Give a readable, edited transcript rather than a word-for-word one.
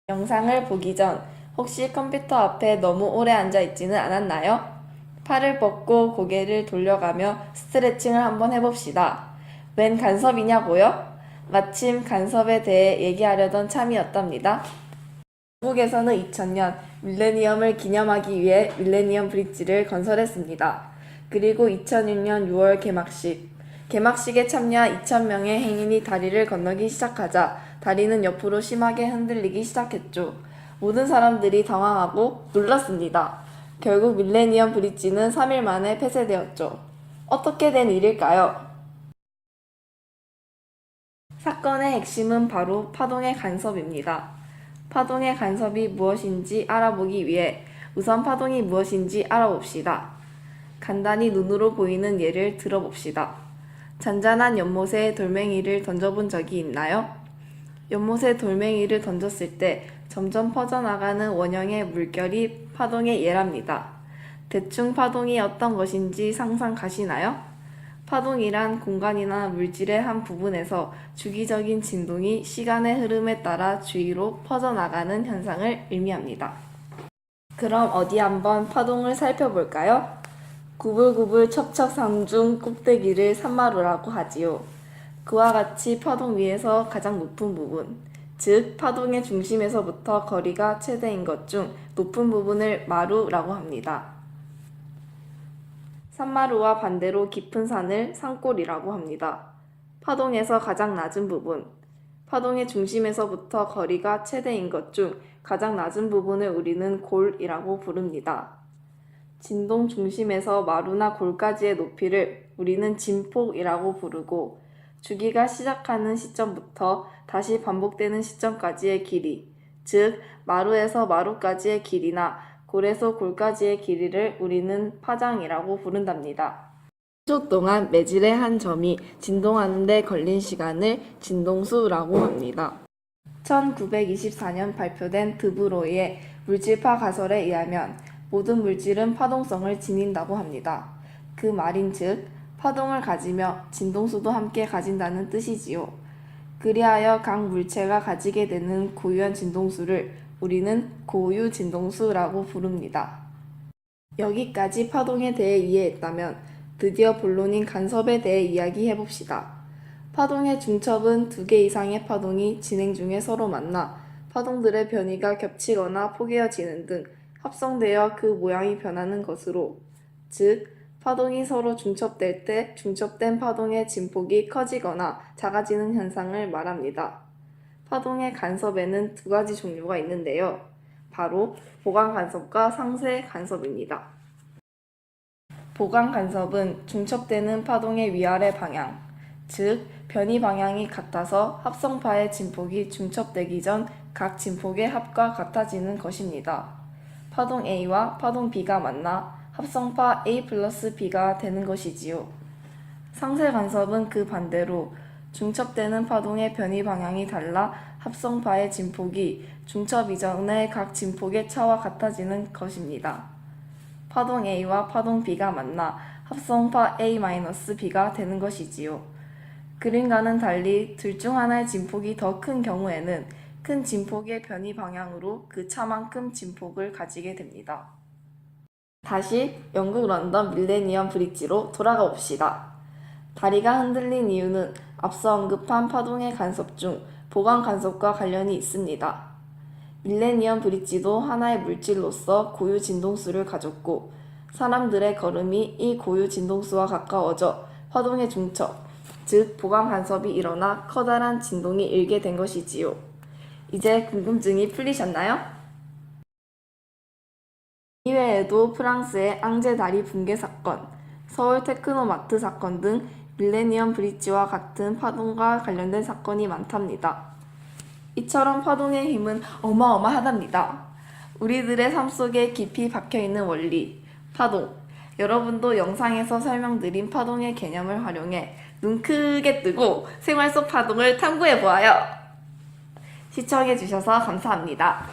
영상을 보기 전 혹시 컴퓨터 앞에 너무 오래 앉아 있지는 않았나요? 팔을 뻗고 고개를 돌려가며 스트레칭을 한번 해봅시다. 웬 간섭이냐고요? 마침 간섭에 대해 얘기하려던 참이었답니다. 영국에서는 2000년 밀레니엄을 기념하기 위해 밀레니엄 브릿지를 건설했습니다. 그리고 2006년 6월 개막식에 참여한 2000명의 행인이 다리를 건너기 시작하자 다리는 옆으로 심하게 흔들리기 시작했죠. 모든 사람들이 당황하고 놀랐습니다. 결국 밀레니엄 브릿지는 3일 만에 폐쇄되었죠. 어떻게 된 일일까요? 사건의 핵심은 바로 파동의 간섭입니다. 파동의 간섭이 무엇인지 알아보기 위해 우선 파동이 무엇인지 알아봅시다. 간단히 눈으로 보이는 예를 들어봅시다. 잔잔한 연못에 돌멩이를 던져본 적이 있나요? 연못에 돌멩이를 던졌을 때 점점 퍼져나가는 원형의 물결이 파동의 예랍니다. 대충 파동이 어떤 것인지 상상 가시나요? 파동이란 공간이나 물질의 한 부분에서 주기적인 진동이 시간의 흐름에 따라 주위로 퍼져나가는 현상을 의미합니다. 그럼 어디 한번 파동을 살펴볼까요? 구불구불 척척 상중 꼭대기를 산마루라고 하지요. 그와 같이 파동 위에서 가장 높은 부분, 즉 파동의 중심에서부터 거리가 최대인 것 중 높은 부분을 마루라고 합니다. 산마루와 반대로 깊은 산을 산골이라고 합니다. 파동에서 가장 낮은 부분, 파동의 중심에서부터 거리가 최대인 것 중 가장 낮은 부분을 우리는 골이라고 부릅니다. 진동 중심에서 마루나 골까지의 높이를 우리는 진폭이라고 부르고 주기가 시작하는 시점부터 다시 반복되는 시점까지의 길이, 즉 마루에서 마루까지의 길이나 골에서 골까지의 길이를 우리는 파장이라고 부른답니다. 1초 동안 매질의 한 점이 진동하는 데 걸린 시간을 진동수라고 합니다. 1924년 발표된 드브로이의 물질파 가설에 의하면 모든 물질은 파동성을 지닌다고 합니다. 그 말인즉 파동을 가지며 진동수도 함께 가진다는 뜻이지요. 그리하여 각 물체가 가지게 되는 고유한 진동수를 우리는 고유 진동수라고 부릅니다. 여기까지 파동에 대해 이해했다면 드디어 본론인 간섭에 대해 이야기해봅시다. 파동의 중첩은 2개 이상의 파동이 진행 중에 서로 만나 파동들의 변이가 겹치거나 포개어지는 등 합성되어 그 모양이 변하는 것으로, 즉 파동이 서로 중첩될 때 중첩된 파동의 진폭이 커지거나 작아지는 현상을 말합니다. 파동의 간섭에는 2가지 종류가 있는데요. 바로 보강 간섭과 상쇄 간섭입니다. 보강 간섭은 중첩되는 파동의 위아래 방향, 즉 변이 방향이 같아서 합성파의 진폭이 중첩되기 전 각 진폭의 합과 같아지는 것입니다. 파동 A와 파동 B가 만나 합성파 A 플러스 B가 되는 것이지요. 상쇄 간섭은 그 반대로 중첩되는 파동의 변이 방향이 달라 합성파의 진폭이 중첩 이전의 각 진폭의 차와 같아지는 것입니다. 파동 A와 파동 B가 만나 합성파 A-B가 되는 것이지요. 그림과는 달리 둘 중 하나의 진폭이 더 큰 경우에는 큰 진폭의 변이 방향으로 그 차만큼 진폭을 가지게 됩니다. 다시 영국 런던 밀레니엄 브릿지로 돌아가 봅시다. 다리가 흔들린 이유는 앞서 언급한 파동의 간섭 중 보강 간섭과 관련이 있습니다. 밀레니엄 브릿지도 하나의 물질로서 고유 진동수를 가졌고 사람들의 걸음이 이 고유 진동수와 가까워져 파동의 중첩, 즉 보강 간섭이 일어나 커다란 진동이 일게 된 것이지요. 이제 궁금증이 풀리셨나요? 이외에도 프랑스의 앙제 다리 붕괴 사건, 서울 테크노마트 사건 등 밀레니엄 브릿지와 같은 파동과 관련된 사건이 많답니다. 이처럼 파동의 힘은 어마어마하답니다. 우리들의 삶 속에 깊이 박혀있는 원리, 파동. 여러분도 영상에서 설명드린 파동의 개념을 활용해 눈 크게 뜨고 생활 속 파동을 탐구해보아요. 시청해주셔서 감사합니다.